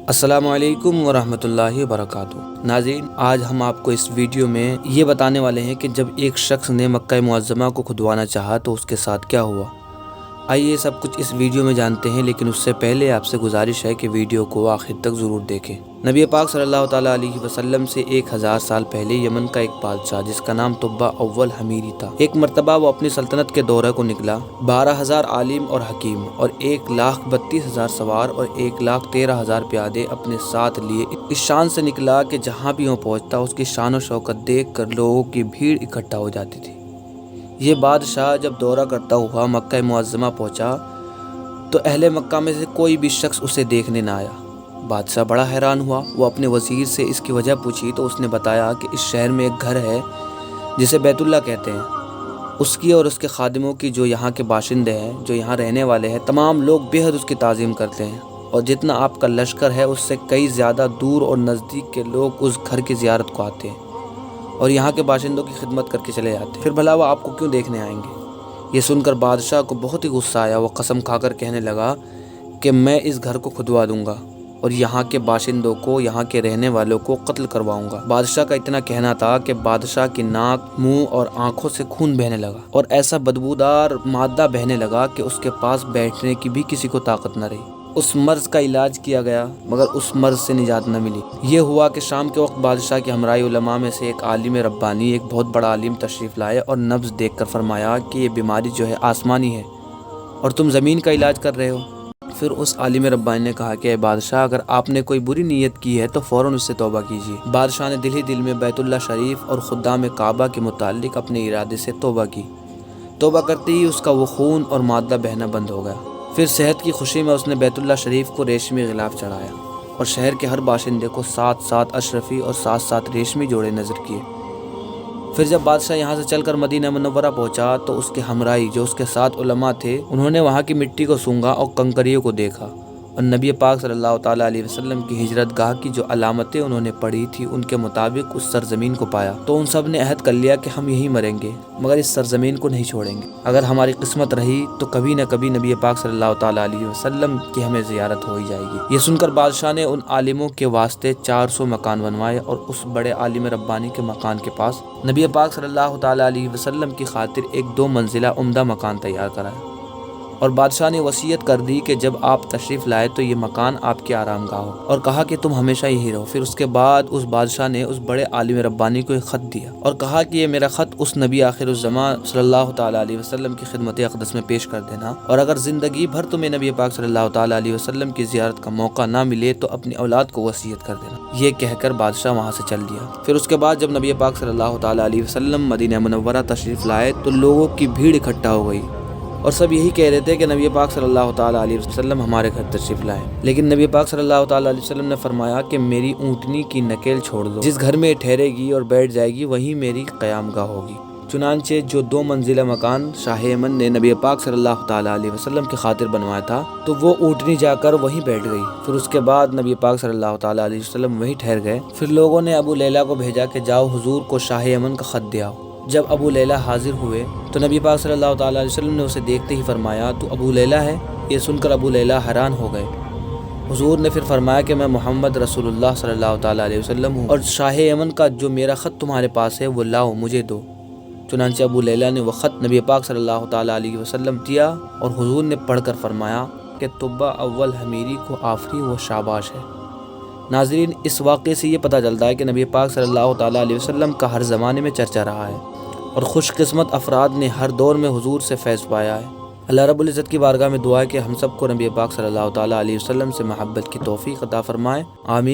السلام علیکم ورحمۃ اللہ وبرکاتہ۔ ناظرین، آج ہم آپ کو اس ویڈیو میں یہ بتانے والے ہیں کہ جب ایک شخص نے مکہ معظمہ کو کھدوانا چاہا تو اس کے ساتھ کیا ہوا۔ آئیے سب کچھ اس ویڈیو میں جانتے ہیں، لیکن اس سے پہلے آپ سے گزارش ہے کہ ویڈیو کو آخر تک ضرور دیکھیں۔ نبی پاک صلی اللہ تعالیٰ علیہ وسلم سے 1000 سال پہلے یمن کا ایک بادشاہ جس کا نام تبع اول حمیری تھا، ایک مرتبہ وہ اپنی سلطنت کے دورے کو نکلا۔ 12,000 عالم اور حکیم اور 1,32,000 سوار اور 1,13,000 پیادے اپنے ساتھ لیے اس شان سے نکلا کہ جہاں بھی وہ پہنچتا اس کی شان و شوکت دیکھ کر لوگوں کی بھیڑ اکٹھا ہو جاتی تھی۔ یہ بادشاہ جب دورہ کرتا ہوا مکہ معظمہ پہنچا تو اہل مکہ میں سے کوئی بھی شخص اسے دیکھنے نہ آیا۔ بادشاہ بڑا حیران ہوا۔ وہ اپنے وزیر سے اس کی وجہ پوچھی تو اس نے بتایا کہ اس شہر میں ایک گھر ہے جسے بیت اللہ کہتے ہیں، اس کی اور اس کے خادموں کی، جو یہاں کے باشندے ہیں، جو یہاں رہنے والے ہیں، تمام لوگ بے حد اس کی تعظیم کرتے ہیں، اور جتنا آپ کا لشکر ہے اس سے کئی زیادہ دور اور نزدیک کے لوگ اس گھر کی زیارت کو آتے ہیں اور یہاں کے باشندوں کی خدمت کر کے چلے جاتے ہیں، پھر بھلا وہ آپ کو کیوں دیکھنے آئیں گے؟ یہ سن کر بادشاہ کو بہت ہی غصہ آیا۔ وہ قسم کھا کر کہنے لگا کہ میں اس گھر کو کھدوا دوں گا اور یہاں کے باشندوں کو، یہاں کے رہنے والوں کو قتل کرواؤں گا۔ بادشاہ کا اتنا کہنا تھا کہ بادشاہ کی ناک، منہ اور آنکھوں سے خون بہنے لگا اور ایسا بدبودار مادہ بہنے لگا کہ اس کے پاس بیٹھنے کی بھی کسی کو طاقت نہ رہی۔ اس مرض کا علاج کیا گیا مگر اس مرض سے نجات نہ ملی۔ یہ ہوا کہ شام کے وقت بادشاہ کے ہمراہی علماء میں سے ایک عالم ربانی، ایک بہت بڑا عالم تشریف لائے اور نبض دیکھ کر فرمایا کہ یہ بیماری جو ہے آسمانی ہے اور تم زمین کا علاج کر رہے ہو۔ پھر اس عالم ربانی نے کہا کہ اے بادشاہ، اگر آپ نے کوئی بری نیت کی ہے تو فوراً اس سے توبہ کیجیے۔ بادشاہ نے دل ہی دل میں بیت اللہ شریف اور خدام کعبہ کے متعلق اپنے ارادے سے توبہ کی۔ توبہ کرتے ہی اس کا وہ خون اور مادہ بہنا بند ہو گیا۔ پھر صحت کی خوشی میں اس نے بیت اللہ شریف کو ریشمی غلاف چڑھایا اور شہر کے ہر باشندے کو 7 اشرفی اور 7 ریشمی جوڑے نظر کیے۔ پھر جب بادشاہ یہاں سے چل کر مدینہ منورہ پہنچا تو اس کے ہمراہی جو اس کے ساتھ علماء تھے، انہوں نے وہاں کی مٹی کو سونگھا اور کنکریوں کو دیکھا اور نبی پاک صلی اللہ تعالیٰ علیہ وسلم کی ہجرت گاہ کی جو علامتیں انہوں نے پڑھی تھی ان کے مطابق اس سرزمین کو پایا۔ تو ان سب نے عہد کر لیا کہ ہم یہیں مریں گے مگر اس سرزمین کو نہیں چھوڑیں گے۔ اگر ہماری قسمت رہی تو کبھی نہ کبھی نبی پاک صلی اللہ تعالیٰ علیہ وسلم کی ہمیں زیارت ہو ہی جائے گی۔ یہ سن کر بادشاہ نے ان عالموں کے واسطے 400 مکان بنوائے اور اس بڑے عالم ربانی کے مکان کے پاس نبی پاک صلی اللہ تعالیٰ علیہ وسلم کی خاطر ایک 2 منزلہ عمدہ مکان تیار کرایا اور بادشاہ نے وصیت کر دی کہ جب آپ تشریف لائے تو یہ مکان آپ کے آرام گاہ ہو، اور کہا کہ تم ہمیشہ یہی رہو۔ پھر اس کے بعد اس بادشاہ نے اس بڑے عالم ربانی کو ایک خط دیا اور کہا کہ یہ میرا خط اس نبی آخر الزمان صلی اللہ تعالیٰ علیہ وسلم کی خدمت اقدس میں پیش کر دینا، اور اگر زندگی بھر تمہیں نبی پاک صلی اللہ تعالیٰ علیہ وسلم کی زیارت کا موقع نہ ملے تو اپنی اولاد کو وصیت کر دینا۔ یہ کہہ کر بادشاہ وہاں سے چل دیا۔ پھر اس کے بعد جب نبی پاک صلی اللہ تعالیٰ علیہ وسلم مدینہ منورہ تشریف لائے تو لوگوں کی بھیڑ اکٹھا ہو گئی اور سب یہی کہہ رہے تھے کہ نبی پاک صلی اللہ تعالیٰ علیہ وسلم ہمارے گھر تشریف لائے، لیکن نبی پاک صلی اللہ تعالیٰ علیہ وسلم نے فرمایا کہ میری اونٹنی کی نکیل چھوڑ دو، جس گھر میں ٹھہرے گی اور بیٹھ جائے گی وہیں میری قیام گاہ ہوگی۔ چنانچہ جو 2 منزلہ مکان شاہ یمن نے نبی پاک صلی اللہ تعالیٰ علیہ وسلم کی خاطر بنوایا تھا تو وہ اونٹنی جا کر وہیں بیٹھ گئی۔ پھر اس کے بعد نبی پاک صلی اللہ تعالیٰ علیہ وسلم وہیں ٹھہر گئے۔ پھر لوگوں نے ابو لیلہ کو بھیجا کہ جاؤ حضور کو شاہ یمن کا خط دے آؤ۔ جب ابو لیلہ حاضر ہوئے تو نبی پاک صلی اللہ تعالیٰ علیہ وسلم نے اسے دیکھتے ہی فرمایا تو ابو لیلہ ہے؟ یہ سن کر ابو لیلہ حیران ہو گئے۔ حضور نے پھر فرمایا کہ میں محمد رسول اللہ صلی اللہ تعالیٰ علیہ وسلم ہوں، اور شاہ یمن کا جو میرا خط تمہارے پاس ہے وہ لاؤ مجھے دو۔ چنانچہ ابو لیلہ نے وہ خط نبی پاک صلی اللہ تعالیٰ علیہ وسلم دیا اور حضور نے پڑھ کر فرمایا کہ تبع اول حمیری کو آفری و شاباش ہے۔ ناظرین، اس واقعے سے یہ پتہ چلتا ہے کہ نبی پاک صلی اللہ تعالیٰ علیہ وسلم کا ہر زمانے میں چرچا رہا ہے اور خوش قسمت افراد نے ہر دور میں حضور سے فیض پایا ہے۔ اللہ رب العزت کی بارگاہ میں دعا ہے کہ ہم سب کو نبی پاک صلی اللہ تعالیٰ علیہ وسلم سے محبت کی توفیق عطا فرمائے، آمین۔